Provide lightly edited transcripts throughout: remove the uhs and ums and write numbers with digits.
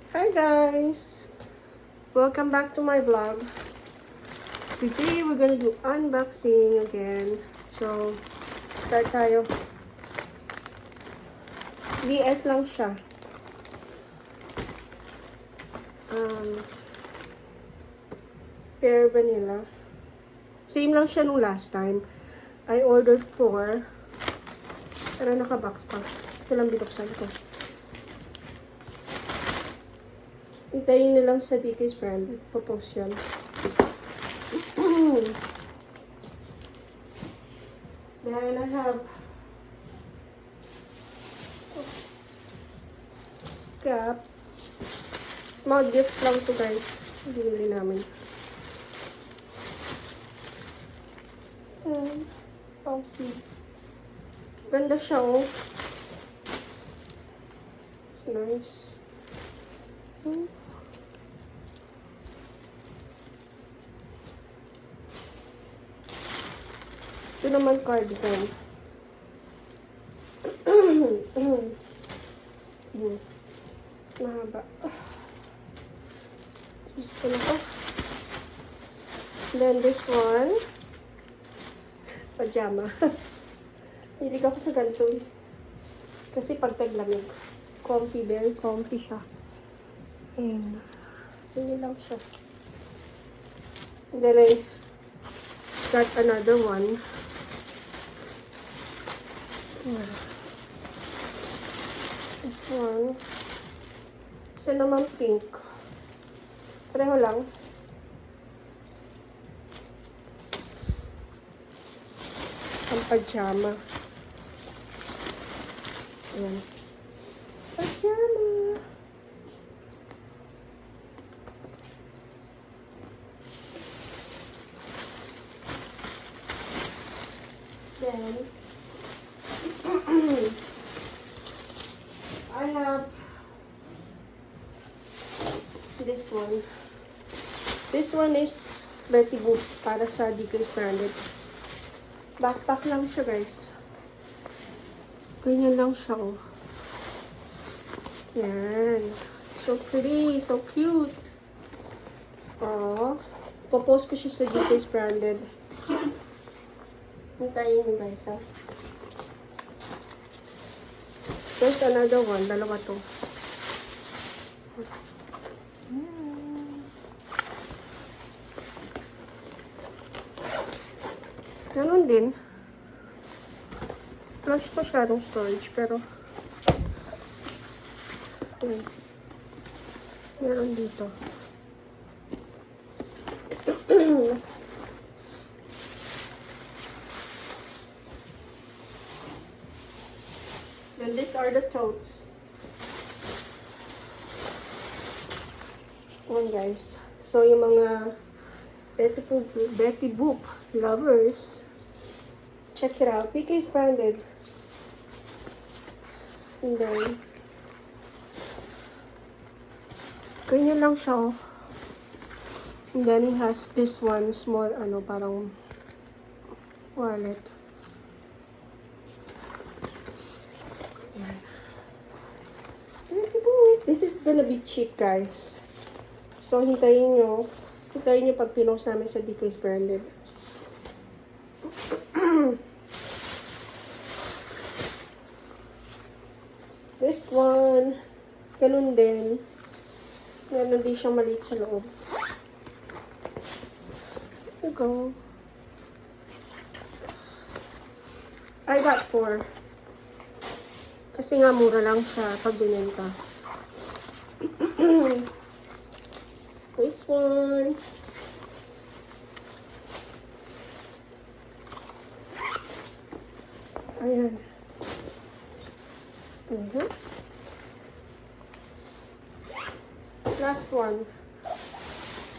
Hi guys! Welcome back to my vlog. Today we're gonna do unboxing again. So, start tayo. DS lang siya. Pear vanilla. Same lang siya nung last time. I ordered 4. Pero naka-box pa. Ito lang binuksan ko. Hintayin nyo lang sa DK's brand. Popost yan. Then I have cap. Mga gift lang to guys. Binili namin. See. Ganda siya oh. It's nice. Ito naman cardigan. Mahaba. Gusto na ko. Then this one. Pajama. Hilig ako sa ganito eh. Kasi pag taglamig. Comfy, very comfy siya. And, yun lang siya. And then I got another one. This one. Isa naman pink. Pareho lang. Ang pajama. Ayan. Pajama. Then, I have this one. This one is Betty Boop para sa DK's branded. Backpack lang siya guys. Ganyan lang siya oh. Yan. So pretty, so cute. Oh, popost ko siya sa DK's branded. Hintayin nyo guys ha. There's another one. Dalawa to. Ganun din. Flush pa siya ng storage, pero meron dito. And these are the totes. Ayan guys. So yung mga Betty Boop lovers, check it out. DK's branded. And then, ganyan lang siya. And then it has this one small, parang wallet. Ayan. Betty Boop. This is gonna be cheap, guys. So, hintayin nyo pag pinost namin sa DK's branded. This one, ganun din. Ganun din siyang maliit sa loob. Here you go. I got 4. Kasi nga mura lang siya pag binenta. This one. Ayan. Last one.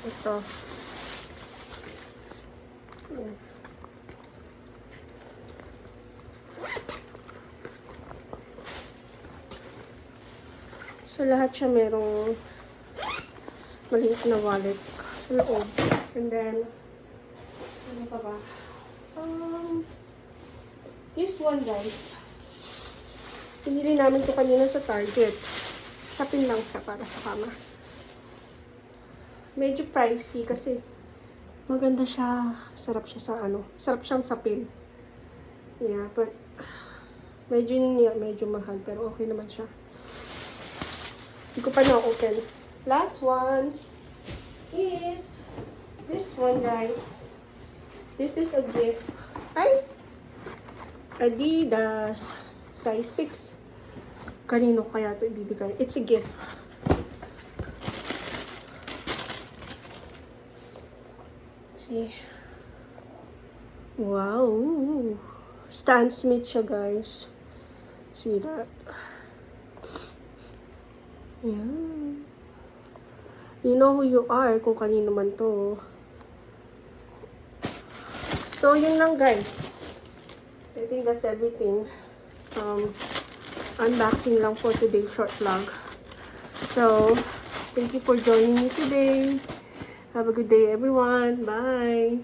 Ito. Ayan. So, lahat siya merong maliit na wallet sa loob. And then, ano pa ba? This one, guys. Pinili namin ito kanina sa Target. Sapin lang siya para sa kama. Medyo pricey kasi maganda siya. Sarap siya sa ano. Sarap siyang sapin. Yeah, but medyo mahal. Pero okay naman siya. Hindi ko pa na-open. Last one is this one, guys. This is a gift. Ay! Adidas. Size 6. Kanino kaya ito ibibigay? It's a gift. See? Wow! Stan Smith siya, guys. See that? Yeah. You know who you are kung kanino man to. So, yun lang, guys. I think that's everything. Unboxing lang for today's short vlog. So, thank you for joining me today. Have a good day, everyone. Bye!